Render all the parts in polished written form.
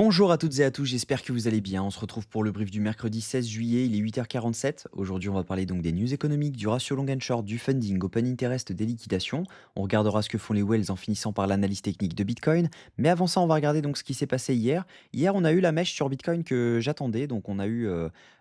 Bonjour à toutes et à tous, j'espère que vous allez bien. On se retrouve pour le brief du mercredi 16 juillet, il est 8h47. Aujourd'hui, on va parler donc des news économiques, du ratio long and short, du funding, open interest, des liquidations. On regardera ce que font les whales en finissant par l'analyse technique de Bitcoin. Mais avant ça, on va regarder donc ce qui s'est passé hier. Hier, on a eu la mèche sur Bitcoin que j'attendais. Donc, on a eu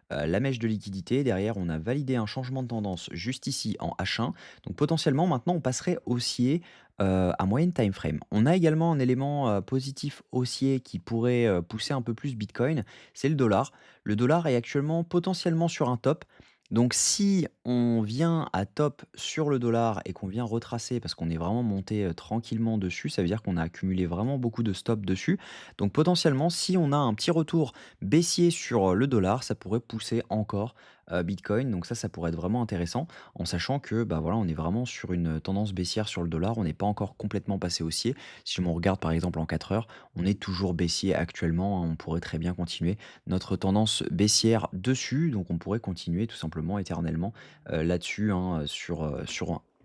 la mèche de liquidité. Derrière, on a validé un changement de tendance juste ici en H1. Donc, potentiellement, maintenant, on passerait haussier à moyenne time frame. On a également un élément, positif haussier qui pourrait, pousser un peu plus Bitcoin, c'est le dollar. Le dollar est actuellement potentiellement sur un top. Donc si on vient à top sur le dollar et qu'on vient retracer parce qu'on est vraiment monté, tranquillement dessus, ça veut dire qu'on a accumulé vraiment beaucoup de stops dessus. Donc potentiellement, si on a un petit retour baissier sur, le dollar, ça pourrait pousser encore, Bitcoin. Donc ça pourrait être vraiment intéressant en sachant que, bah, voilà, on est vraiment sur une tendance baissière sur le dollar, on n'est pas encore complètement passé haussier. Si on regarde par exemple en 4 heures, on est toujours baissier actuellement, hein, on pourrait très bien continuer notre tendance baissière dessus, donc on pourrait continuer tout simplement éternellement, là-dessus, hein, sur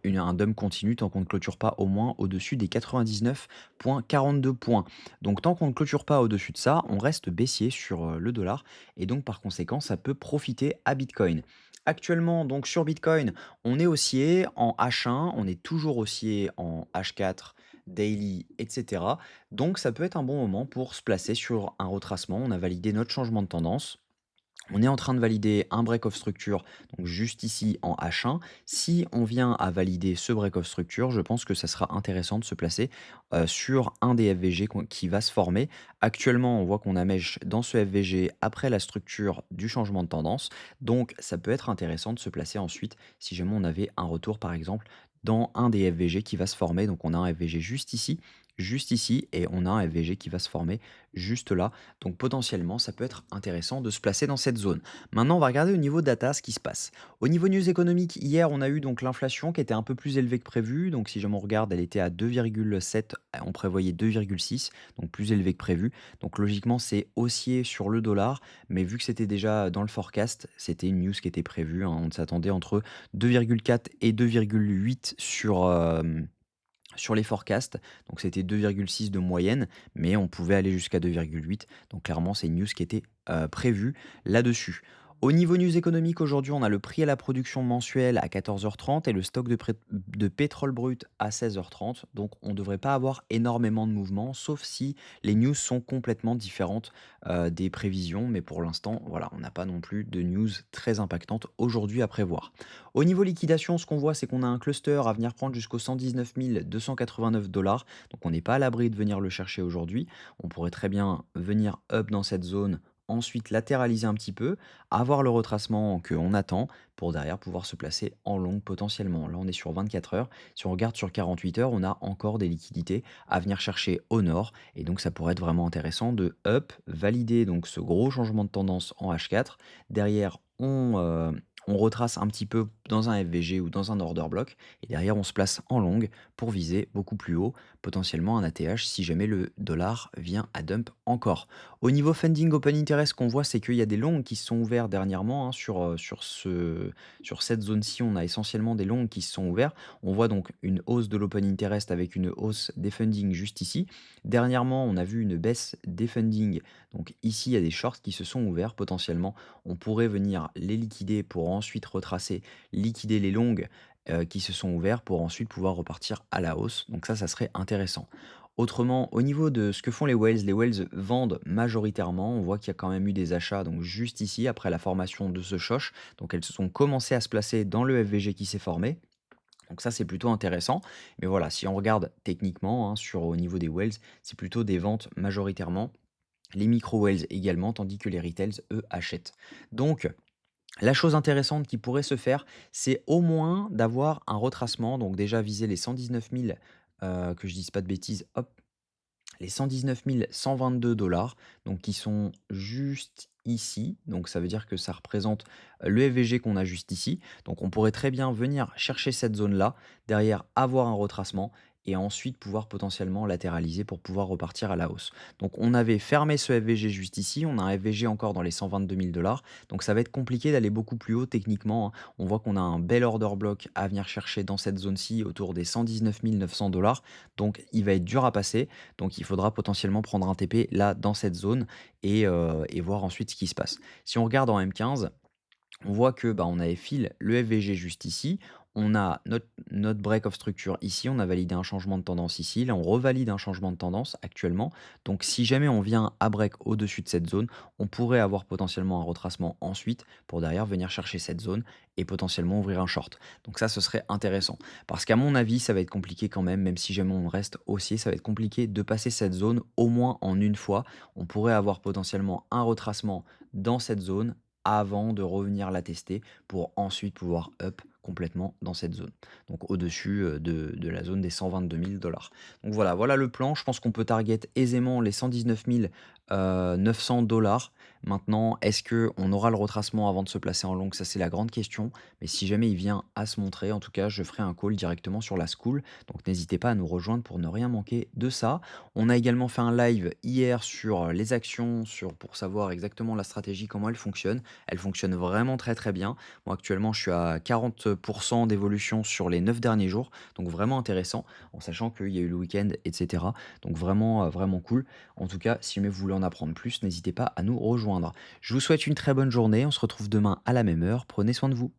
un dump continu tant qu'on ne clôture pas au moins au-dessus des 99,42 points. Donc tant qu'on ne clôture pas au-dessus de ça, on reste baissier sur, le dollar et donc par conséquent, ça peut profiter à Bitcoin. Actuellement, donc sur Bitcoin, on est haussier en H1, on est toujours haussier en H4, daily, etc. Donc ça peut être un bon moment pour se placer sur un retracement. On a validé notre changement de tendance. On est en train de valider un break of structure, donc juste ici en H1. Si on vient à valider ce break of structure, je pense que ça sera intéressant de se placer sur un des FVG qui va se former. Actuellement, on voit qu'on a mèche dans ce FVG après la structure du changement de tendance. Donc, ça peut être intéressant de se placer ensuite si jamais on avait un retour, par exemple, dans un des FVG qui va se former. Donc, on a un FVG juste ici, et on a un FVG qui va se former juste là. Donc potentiellement, ça peut être intéressant de se placer dans cette zone. Maintenant, on va regarder au niveau data ce qui se passe. Au niveau news économique, hier, on a eu donc l'inflation qui était un peu plus élevée que prévu. Donc si jamais on regarde, elle était à 2,7, on prévoyait 2,6, donc plus élevé que prévu. Donc logiquement, c'est haussier sur le dollar, mais vu que c'était déjà dans le forecast, c'était une news qui était prévue, hein. On s'attendait entre 2,4 et 2,8 sur les forecasts, donc c'était 2,6 de moyenne, mais on pouvait aller jusqu'à 2,8. Donc clairement, c'est une news qui était prévue là-dessus. Au niveau news économique, aujourd'hui, on a le prix à la production mensuelle à 14h30 et le stock de pétrole brut à 16h30. Donc on ne devrait pas avoir énormément de mouvements, sauf si les news sont complètement différentes des prévisions. Mais pour l'instant, voilà, on n'a pas non plus de news très impactantes aujourd'hui à prévoir. Au niveau liquidation, ce qu'on voit, c'est qu'on a un cluster à venir prendre jusqu'aux 119 289 dollars. Donc on n'est pas à l'abri de venir le chercher aujourd'hui. On pourrait très bien venir up dans cette zone, ensuite latéraliser un petit peu, avoir le retracement qu'on attend pour derrière pouvoir se placer en long potentiellement. Là, on est sur 24 heures. Si on regarde sur 48 heures, on a encore des liquidités à venir chercher au nord. Et donc, ça pourrait être vraiment intéressant de up, valider donc ce gros changement de tendance en H4. Derrière, on retrace un petit peu dans un FVG ou dans un order block et derrière on se place en longue pour viser beaucoup plus haut, potentiellement un ATH si jamais le dollar vient à dump encore. Au niveau funding open interest, ce qu'on voit, c'est qu'il y a des longues qui se sont ouverts dernièrement, hein, sur cette zone-ci. On a essentiellement des longues qui se sont ouverts. On voit donc une hausse de l'open interest avec une hausse des funding juste ici. Dernièrement, on a vu une baisse des funding. Donc ici, il y a des shorts qui se sont ouverts potentiellement. On pourrait venir les liquider pour ensuite retracer, liquider les longues qui se sont ouverts pour ensuite pouvoir repartir à la hausse. Donc ça serait intéressant. Autrement, au niveau de ce que font les whales vendent majoritairement. On voit qu'il y a quand même eu des achats, donc juste ici, après la formation de ce choche. Donc elles se sont commencées à se placer dans le FVG qui s'est formé. Donc ça, c'est plutôt intéressant. Mais voilà, si on regarde techniquement, hein, au niveau des whales, c'est plutôt des ventes majoritairement. Les micro-whales également, tandis que les retails, eux, achètent. Donc, la chose intéressante qui pourrait se faire, c'est au moins d'avoir un retracement, donc déjà viser les 119 000, que je dise pas de bêtises, hop, les 119 122 dollars, donc qui sont juste ici. Donc ça veut dire que ça représente le FVG qu'on a juste ici. Donc on pourrait très bien venir chercher cette zone-là, derrière avoir un retracement et ensuite pouvoir potentiellement latéraliser pour pouvoir repartir à la hausse. Donc on avait fermé ce FVG juste ici, on a un FVG encore dans les 122 000 dollars, donc ça va être compliqué d'aller beaucoup plus haut techniquement, hein. On voit qu'on a un bel order block à venir chercher dans cette zone-ci autour des 119 900 dollars, donc il va être dur à passer, donc il faudra potentiellement prendre un TP là dans cette zone et voir ensuite ce qui se passe. Si on regarde en M15, on voit que, bah, on avait fil le FVG juste ici, on a notre break of structure ici, on a validé un changement de tendance ici, là on revalide un changement de tendance actuellement. Donc si jamais on vient à break au-dessus de cette zone, on pourrait avoir potentiellement un retracement ensuite pour derrière venir chercher cette zone et potentiellement ouvrir un short. Donc ça, ce serait intéressant. Parce qu'à mon avis, ça va être compliqué quand même si jamais on reste haussier, ça va être compliqué de passer cette zone au moins en une fois. On pourrait avoir potentiellement un retracement dans cette zone avant de revenir la tester pour ensuite pouvoir up complètement dans cette zone. Donc au-dessus de la zone des 122 000 dollars. Donc voilà, voilà le plan. Je pense qu'on peut target aisément les 119 900 dollars. Maintenant, est-ce qu'on aura le retracement avant de se placer en long? Ça, c'est la grande question. Mais si jamais il vient à se montrer, en tout cas, je ferai un call directement sur la school. Donc n'hésitez pas à nous rejoindre pour ne rien manquer de ça. On a également fait un live hier sur les actions, pour savoir exactement la stratégie, comment elle fonctionne. Elle fonctionne vraiment très très bien. Moi actuellement je suis à 40% d'évolution sur les 9 derniers jours, donc vraiment intéressant, en sachant qu'il y a eu le week-end, etc. Donc vraiment, vraiment cool. En tout cas, si jamais vous voulez en apprendre plus, n'hésitez pas à nous rejoindre. Je vous souhaite une très bonne journée, on se retrouve demain à la même heure, prenez soin de vous.